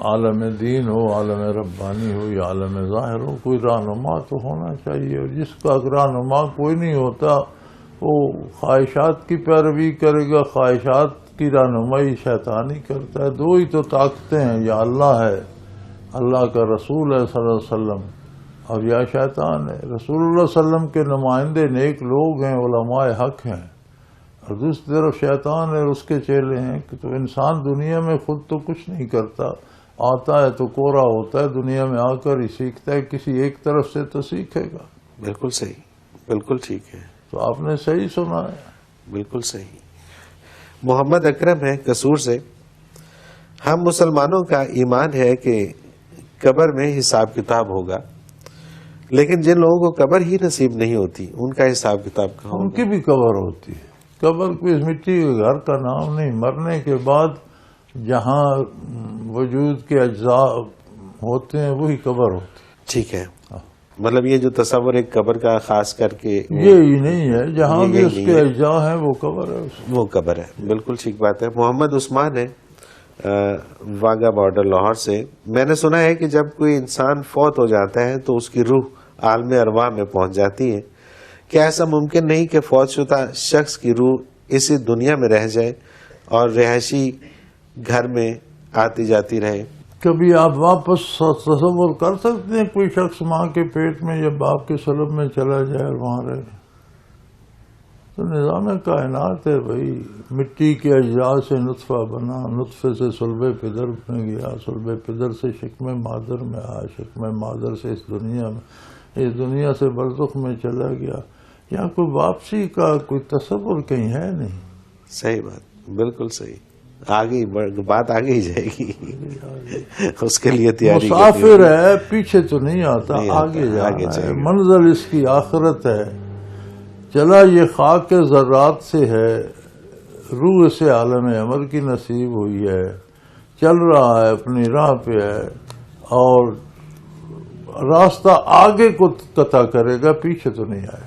عالم دین ہو، عالم ربانی ہو یا عالم ظاہر ہو، کوئی رہنما تو ہونا چاہیے. اور جس کا رہنما کوئی نہیں ہوتا وہ خواہشات کی پیروی کرے گا، خواہشات کی رہنمائی شیطانی کرتا ہے. دو ہی تو طاقتیں ہیں، یا اللہ ہے، اللہ کا رسول ہے صلی اللہ علیہ وسلم، اور یا شیطان ہے. رسول اللہ صلی اللہ علیہ وسلم کے نمائندے نیک لوگ ہیں، علماء حق ہیں، اور دوسری طرف شیطان ہے، اس کے چیلے ہیں. کہ تو انسان دنیا میں خود تو کچھ نہیں کرتا، آتا ہے تو کورا ہوتا ہے، دنیا میں آ کر ہی سیکھتا ہے. کسی ایک طرف سے تو سیکھے گا. بالکل صحیح، بالکل ٹھیک ہے. تو آپ نے صحیح سنا ہے. بالکل صحیح. محمد اکرم ہے قصور سے. ہم مسلمانوں کا ایمان ہے کہ قبر میں حساب کتاب ہوگا، لیکن جن لوگوں کو قبر ہی نصیب نہیں ہوتی ان کا حساب کتاب کہاں ان ہوگا؟ کی بھی قبر ہوتی ہے. قبر کوئی مٹی کے گھر کا نام نہیں. مرنے کے بعد جہاں وجود کے اجزاء ہوتے ہیں وہی قبر ہوتی ہے. ٹھیک ہے. مطلب یہ جو تصور ایک قبر کا خاص کر کے یہی نہیں ہے، جہاں بھی اس کے اجزاء ہیں وہ قبر ہے، وہ قبر ہے. بالکل ٹھیک بات ہے. محمد عثمان ہے واگا بارڈر لاہور سے. میں نے سنا ہے کہ جب کوئی انسان فوت ہو جاتا ہے تو اس کی روح عالم ارواح میں پہنچ جاتی ہے. کیا ایسا ممکن نہیں کہ فوت شدہ شخص کی روح اسی دنیا میں رہ جائے اور رہائشی گھر میں آتی جاتی رہے؟ کبھی آپ واپس تصور کر سکتے ہیں کوئی شخص ماں کے پیٹ میں یا باپ کے سلب میں چلا جائے اور وہاں رہے؟ تو نظام کائنات ہے بھائی. مٹی کے اجزاء سے نطفہ بنا، نطفے سے صلب پدر میں گیا، صلب پدر سے شکم مادر میں آیا، شکم مادر سے اس دنیا سے برزخ میں چلا گیا. یہاں کوئی واپسی کا کوئی تصور کہیں ہے نہیں. صحیح بات، بالکل صحیح. آگے بات آگے ہی جائے گی. اس کے لیے تیاری مسافر ہے، پیچھے تو نہیں آتا، آگے جانا ہے. منزل اس کی آخرت ہے. چلا یہ خاک ذرات سے ہے، روح سے عالم امر کی نصیب ہوئی ہے، چل رہا ہے، اپنی راہ پہ ہے، اور راستہ آگے کو قطع کرے گا، پیچھے تو نہیں آئے گا.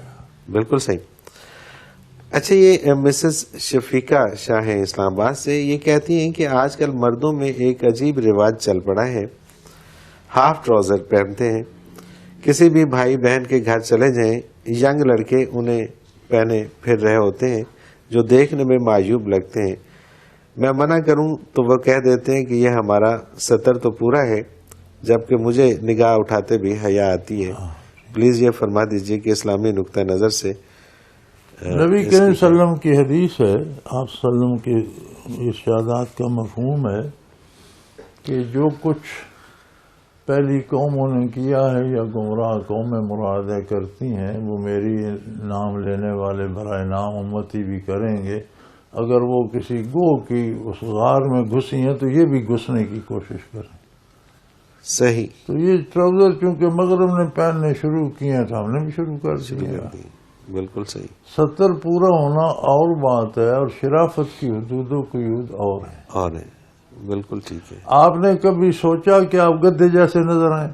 بالکل صحیح. اچھا، یہ مسز شفیقہ شاہ ہیں اسلام آباد سے. یہ کہتی ہیں کہ آج کل مردوں میں ایک عجیب رواج چل پڑا ہے، ہاف ٹراؤزر پہنتے ہیں. کسی بھی بھائی بہن کے گھر چلے جائیں، ینگ لڑکے انہیں پہنے پھر رہے ہوتے ہیں جو دیکھنے میں معیوب لگتے ہیں. میں منع کروں تو وہ کہہ دیتے ہیں کہ یہ ہمارا ستر تو پورا ہے، جبکہ مجھے نگاہ اٹھاتے بھی حیا آتی ہے. پلیز یہ فرما دیجئے کہ اسلامی نقطہ نظر سے نبی کریم صلی اللہ علیہ وسلم کی حدیث ہے، آپ صلی اللہ علیہ وسلم کی ارشادات کا مفہوم ہے کہ جو کچھ پہلی قوموں نے کیا ہے یا گمراہ قومیں مرادیں کرتی ہیں وہ میری نام لینے والے برائے نام امتی بھی کریں گے. اگر وہ کسی گو کی اس غار میں گھسی ہیں تو یہ بھی گھسنے کی کوشش کریں. صحیح. تو یہ ٹراؤزر چونکہ مغرب نے پہننے شروع کیے ہیں تو ہم نے بھی شروع کر دیا. بالکل صحیح. ستر پورا ہونا اور بات ہے، اور شرافت کی حدودوں کی حدود اور ہے. اور ہے. بالکل ٹھیک ہے. آپ نے کبھی سوچا کہ آپ گدھے جیسے نظر آئیں؟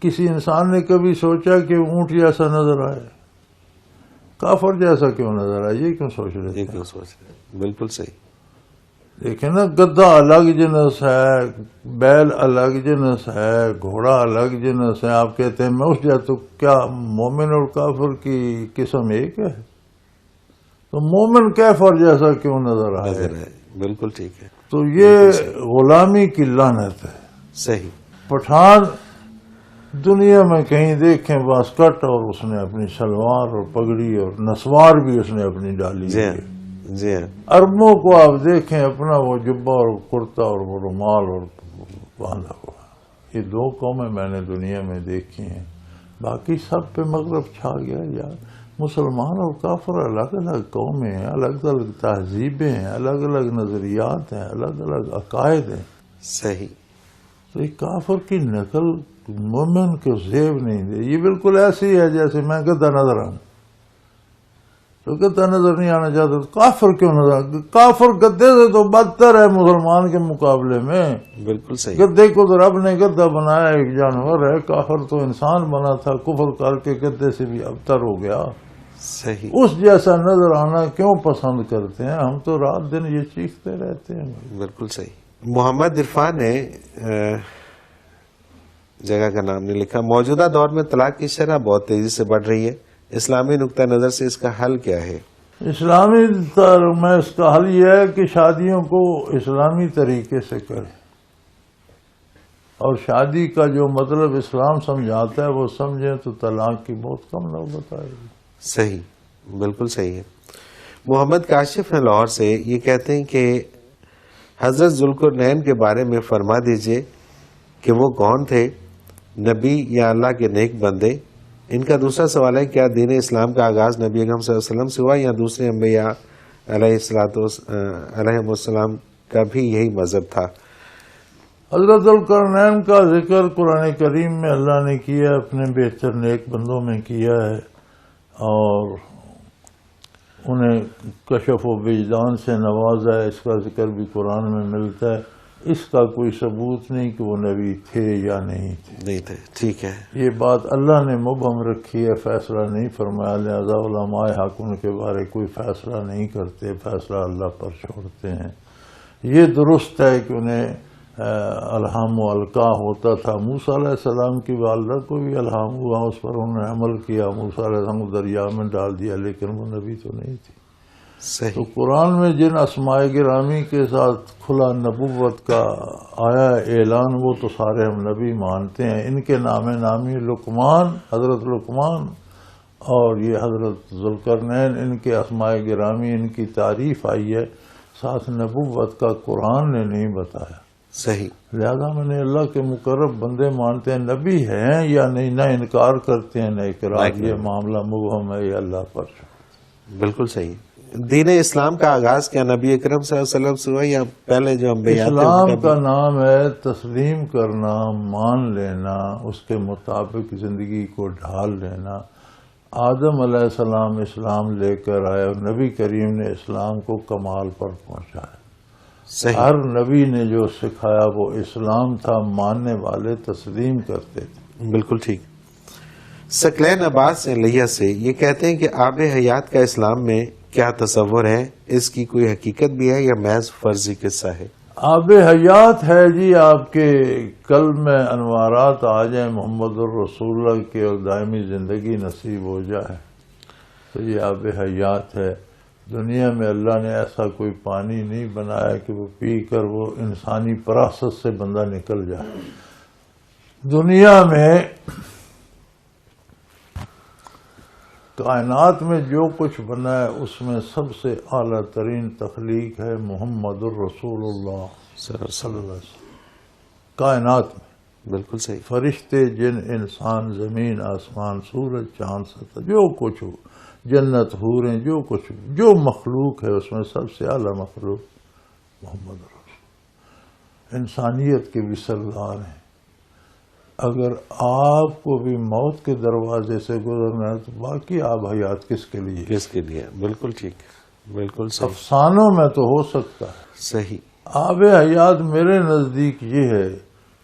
کسی انسان نے کبھی سوچا کہ اونٹ جیسا نظر آئے؟ کافر جیسا کیوں نظر آئے؟ یہ کیوں سوچ رہے؟ یہ کیوں سوچ رہے؟ بالکل صحیح. دیکھیں نا، گدھا الگ جنس ہے، بیل الگ جنس ہے، گھوڑا الگ جنس ہے. آپ کہتے ہیں میں اس جائے، تو کیا مومن اور کافر کی قسم ایک ہے؟ تو مومن کافر جیسا کیوں نظر آئے؟ نظر ہے. بالکل ٹھیک ہے. تو یہ غلامی کی لعنت ہے. صحیح. پٹھان دنیا میں کہیں دیکھیں واسکٹ، اور اس نے اپنی شلوار اور پگڑی اور نسوار بھی اس نے اپنی ڈالی جی ہے. ہاں، جی ہاں. عربوں کو آپ دیکھیں اپنا وہ جبہ اور کرتا اور وہ رومال اور باندھا ہوا. یہ دو قومیں میں نے دنیا میں دیکھی ہیں، باقی سب پہ مغرب چھا گیا. یار مسلمان اور کافر الگ الگ قومیں ہیں، الگ الگ تہذیبیں ہیں، الگ الگ نظریات ہیں، الگ الگ عقائد ہیں. صحیح. تو یہ کافر کی نقل مومن کو زیب نہیں دے. یہ بالکل ایسی ہے جیسے میں گدھا نظر آؤں. تو گدھا نظر نہیں آنا چاہتا تو کافر کیوں نظر؟ کافر گدھے سے تو بدتر ہے مسلمان کے مقابلے میں. بالکل صحیح. گدھے کو تو رب نے گدھا بنایا، ایک جانور ہے. کافر تو انسان بنا تھا، کفر کر کے گدھے سے بھی ابتر ہو گیا. صحیح. اس جیسا نظر آنا کیوں پسند کرتے ہیں؟ ہم تو رات دن یہ چیختے رہتے ہیں. بالکل صحیح. محمد عرفان نے جگہ کا نام نہیں لکھا. موجودہ دور میں طلاق کی شرح بہت تیزی سے بڑھ رہی ہے، اسلامی نقطہ نظر سے اس کا حل کیا ہے؟ اسلامی میں اس کا حل یہ ہے کہ شادیوں کو اسلامی طریقے سے کریں، اور شادی کا جو مطلب اسلام سمجھاتا ہے وہ سمجھیں تو طلاق کی بہت کم نوبت آئے گی. صحیح. بالکل صحیح ہے. محمد کاشف ہیں لاہور سے، یہ کہتے ہیں کہ حضرت ذوالقرنین کے بارے میں فرما دیجئے کہ وہ کون تھے، نبی یا اللہ کے نیک بندے؟ ان کا دوسرا سوال ہے، کیا دین اسلام کا آغاز نبی اکرم صلی اللہ علیہ وسلم سے ہوا یا دوسرے انبیاء علیہ السلام کا بھی یہی مذہب تھا؟ حضرت ذوالقرنین کا ذکر قرآن کریم میں اللہ نے کیا، اپنے بہتر نیک بندوں میں کیا ہے، اور انہیں کشف و وجدان سے نوازا ہے. اس کا ذکر بھی قرآن میں ملتا ہے. اس کا کوئی ثبوت نہیں کہ وہ نبی تھے یا نہیں تھے. نہیں تھے. ٹھیک ہے. یہ بات اللہ نے مبہم رکھی ہے، فیصلہ نہیں فرمایا. لہذا علماء حق ان کے بارے کوئی فیصلہ نہیں کرتے، فیصلہ اللہ پر چھوڑتے ہیں. یہ درست ہے کہ انہیں الہام و القاء ہوتا تھا. موسیٰ علیہ السلام کی والدہ کو بھی الہام ہوا، اس پر انہوں نے عمل کیا. موسیٰ علیہ السلام کو دریا میں ڈال دیا، لیکن وہ نبی تو نہیں تھی. صحیح. تو قرآن میں جن اسماء گرامی کے ساتھ کھلا نبوت کا آیا اعلان، وہ تو سارے ہم نبی مانتے ہیں. ان کے نام نامی لقمان، حضرت لقمان اور یہ حضرت ذوالقرنین، ان کے اسماء گرامی، ان کی تعریف آئی ہے، ساتھ نبوت کا قرآن نے نہیں بتایا. صحیح. لہذا میں نے اللہ کے مقرب بندے مانتے ہیں. نبی ہیں یا نہیں، نہ انکار کرتے ہیں نہ اقرار. یہ معاملہ مبہم ہے، یہ اللہ پر. بالکل صحیح. دین اسلام کا آغاز کیا نبی اکرم صلی اللہ علیہ وسلم سے ہوا یا پہلے جو انبیاء تھے؟ اسلام کا نام ہے تسلیم کرنا، مان لینا، اس کے مطابق زندگی کو ڈھال لینا. آدم علیہ السلام اسلام لے کر آئے اور نبی کریم نے اسلام کو کمال پر پہنچایا. صحیح. ہر نبی نے جو سکھایا وہ اسلام تھا، ماننے والے تسلیم کرتے تھے. بالکل ٹھیک. ثقلین عباس لیہ سے یہ کہتے ہیں کہ آب حیات کا اسلام میں کیا تصور ہے؟ اس کی کوئی حقیقت بھی ہے یا محض فرضی قصہ ہے؟ آب حیات ہے جی، آپ کے قلب میں انوارات آ جائیں محمد الرسول اللہ کے اور دائمی زندگی نصیب ہو جائے تو یہ آب حیات ہے. دنیا میں اللہ نے ایسا کوئی پانی نہیں بنایا کہ وہ پی کر وہ انسانی پراست سے بندہ نکل جائے. دنیا میں کائنات میں جو کچھ بنا ہے اس میں سب سے اعلیٰ ترین تخلیق ہے محمد الرسول اللہ صلی اللہ علیہ وسلم. کائنات میں بالکل صحیح. فرشتے، جن، انسان، زمین، آسمان، سورج، چاند، ستارہ، جو کچھ ہو، جنت، حوریں، جو کچھ، جو مخلوق ہے اس میں سب سے اعلیٰ مخلوق محمد الرسول. انسانیت کے بھی سردار ہیں. اگر آپ کو بھی موت کے دروازے سے گزرنا ہے تو باقی آب حیات کس کے لیے؟ کس کے لیے؟ بالکل ٹھیک. بالکل صحیح. افسانوں میں تو ہو سکتا ہے. صحیح. آب حیات میرے نزدیک یہ ہے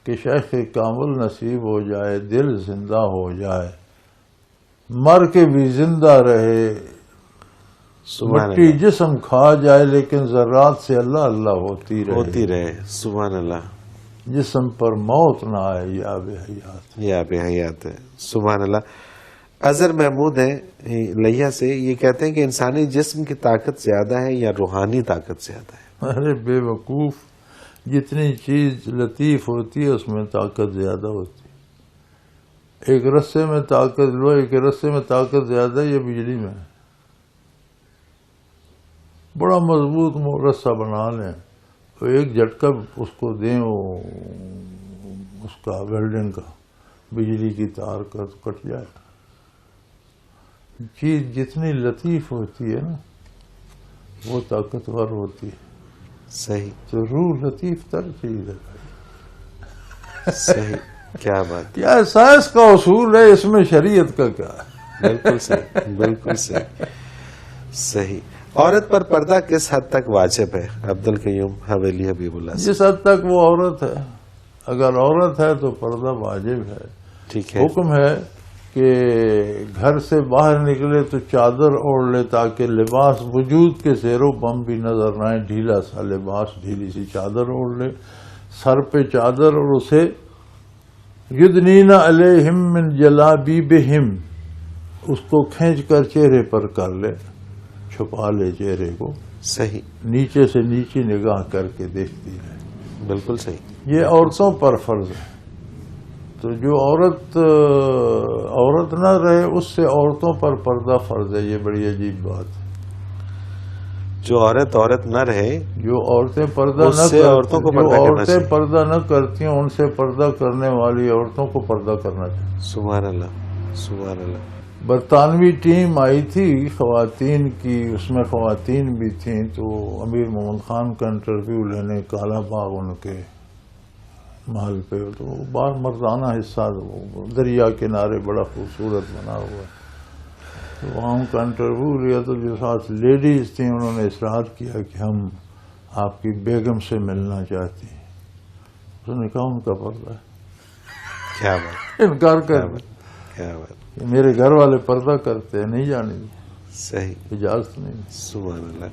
کہ شیخ کامل نصیب ہو جائے، دل زندہ ہو جائے، مر کے بھی زندہ رہے، سبحان مٹی اللہ جسم کھا جائے لیکن ذرات سے اللہ اللہ ہوتی رہے سبحان اللہ جسم پر موت نہ آئے یا بے حیات. یہ آپ حیات ہے سبحان اللہ. اظہر محمود ہیں لیا سے، یہ کہتے ہیں کہ انسانی جسم کی طاقت زیادہ ہے یا روحانی طاقت زیادہ ہے؟ ارے بے وقوف، جتنی چیز لطیف ہوتی ہے اس میں طاقت زیادہ ہوتی ہے. ایک رسے میں طاقت لو، ایک رسے میں طاقت زیادہ ہے، یہ بجلی میں ہے. بڑا مضبوط رسہ بنا لیں تو ایک جھٹکا اس کو دیں اس کا ویلڈنگ کا، بجلی کی تار کا، تو کٹ جائے. چیز جتنی لطیف ہوتی ہے نا وہ طاقتور ہوتی ہے. صحیح تو روح لطیف تر چیز ہے. صحیح کیا بات، کیا سائنس کا اصول ہے، اس میں شریعت کا کیا ہے؟ بالکل صحیح بالکل صحیح. صحیح. عورت پر پردہ کس حد تک واجب ہے؟ عبدالقیوم حویلی حبیب اللہ سے. جس حد تک وہ عورت ہے، اگر عورت ہے تو پردہ واجب ہے. ٹھیک ہے حکم ہے کہ گھر سے باہر نکلے تو چادر اوڑھ لے تاکہ لباس وجود کے زیر و بم بھی نظر نہ آئے. ڈھیلا سا لباس، ڈھیلی سی چادر اوڑھ لے، سر پہ چادر، اور اسے یدنین علیہم من جلابیبہم، اس کو کھینچ کر چہرے پر کر لے، چھپا لے چہرے کو، صحیح نیچے سے نیچے نگاہ کر کے دیکھتی ہے. بالکل صحیح. یہ عورتوں پر فرض ہے. تو جو عورت نہ رہے اس سے عورتوں پر پردہ فرض ہے. یہ بڑی عجیب بات ہے. جو عورت نہ رہے، جو عورتیں پردہ اس نہ سے عورتوں کو جو پردہ کرنا عورتیں چاہیے. پردہ نہ کرتی ہیں ان سے پردہ کرنے والی عورتوں کو پردہ کرنا چاہیے. سبحان اللہ سبحان اللہ. برطانوی ٹیم آئی تھی خواتین کی، اس میں خواتین بھی تھیں، تو امیر محمد خان کا انٹرویو لینے کالا باغ ان کے محل پہ، تو بار مردانہ حصہ دریا کنارے بڑا خوبصورت بنا ہوا ہے. تو وہاں ان کا انٹرویو لیا تو جو ساتھ لیڈیز تھیں انہوں نے اصرار کیا کہ ہم آپ کی بیگم سے ملنا چاہتی ہیں. اس نے کہا ان کا پردہ ہے. کیا بات انکار کر کیا بات. میرے گھر والے پردہ کرتے ہیں، نہیں جانے دی، صحیح اجازت نہیں. سبحان اللہ.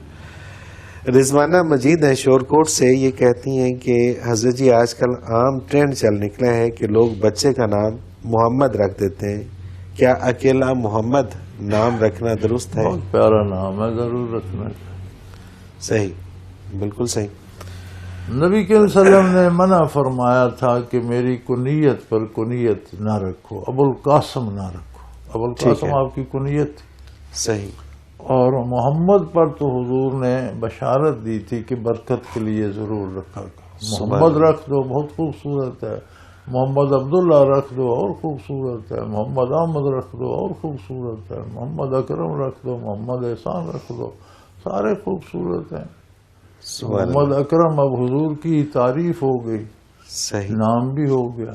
رضوانہ مجید ہیں شور کوٹ سے، یہ کہتی ہیں کہ حضرت جی آج کل عام ٹرینڈ چل نکلا ہے کہ لوگ بچے کا نام محمد رکھ دیتے ہیں، کیا اکیلا محمد نام رکھنا درست ہے؟ بہت پیارا نام ہے، ضرور رکھنا چاہیے. صحیح بالکل صحیح. نبی کریم صلی اللہ علیہ وسلم نے منع فرمایا تھا کہ میری کنیت پر کنیت نہ رکھو، ابو القاسم نہ رکھو. ابو القاسم آپ کی کنیت تھی. صحیح. اور محمد پر تو حضور نے بشارت دی تھی کہ برکت کے لیے ضرور رکھا کرو. محمد رکھ دو بہت خوبصورت ہے، محمد عبداللہ رکھ دو اور خوبصورت ہے، محمد احمد رکھ دو اور خوبصورت ہے، محمد اکرم رکھ دو، محمد احسان رکھ دو، سارے خوبصورت ہیں. محمد اکرم اب حضور کی تعریف ہو گئی، صحیح نام بھی ہو گیا.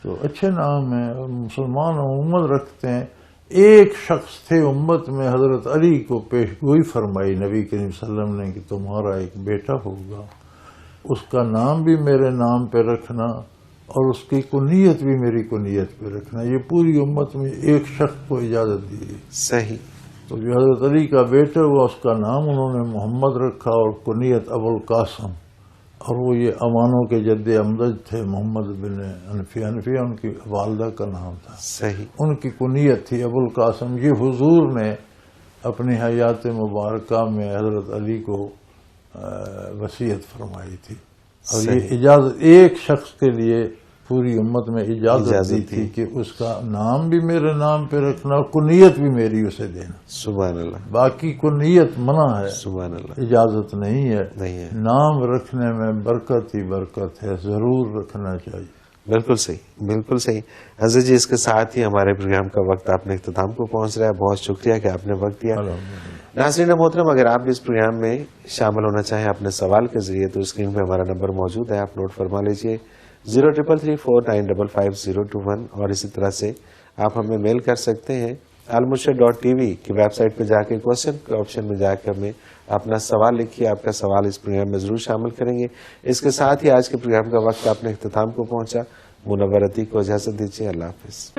تو اچھے نام ہیں. مسلمان عموماً رکھتے ہیں. ایک شخص تھے امت میں، حضرت علی کو پیش گوئی فرمائی نبی کریم صلی اللہ علیہ وسلم نے کہ تمہارا ایک بیٹا ہوگا، اس کا نام بھی میرے نام پہ رکھنا اور اس کی کنیت بھی میری کنیت پہ رکھنا. یہ پوری امت میں ایک شخص کو اجازت دی. صحیح. تو جو حضرت علی کا بیٹا ہوا اس کا نام انہوں نے محمد رکھا اور کنیت ابو القاسم. اور وہ یہ امانوں کے جد امجد تھے، محمد بن حنفیہ ان کی والدہ کا نام تھا. صحیح. ان کی کنیت تھی ابو القاسم. یہ حضور نے اپنی حیات مبارکہ میں حضرت علی کو وصیت فرمائی تھی. اور یہ اجازت ایک شخص کے لیے پوری امت میں اجازت دی تھی کہ اس کا نام بھی میرے نام پہ رکھنا اور کنیت بھی میری اسے دینا. سبحان اللہ. باقی کنیت منع ہے، سبحان اللہ. اجازت نہیں ہے. نہیں ہے. نام رکھنے میں برکت ہی برکت ہے، ضرور رکھنا چاہیے. بالکل صحیح بالکل صحیح. حضرت جی اس کے ساتھ ہی ہمارے پروگرام کا وقت اپنے اختتام کو پہنچ رہا ہے. بہت شکریہ کہ آپ نے وقت دیا. ناظرین محترم، اگر آپ بھی اس پروگرام میں شامل ہونا چاہیں اپنے سوال کے ذریعے تو اسکرین پہ ہمارا نمبر موجود ہے، آپ نوٹ فرما لیجئے 0334955021. اور اسی طرح سے آپ ہمیں میل کر سکتے ہیں almurshid.tv کی ویب سائٹ پہ جا کے کوشچن کے آپشن میں جا کے ہمیں اپنا سوال لکھیے. آپ کا سوال اس پروگرام میں ضرور شامل کریں گے. اس کے ساتھ ہی آج کے پروگرام کا وقت اپنے اختتام کو پہنچا. منور عتیق کو اجازت دیجیے. اللہ حافظ.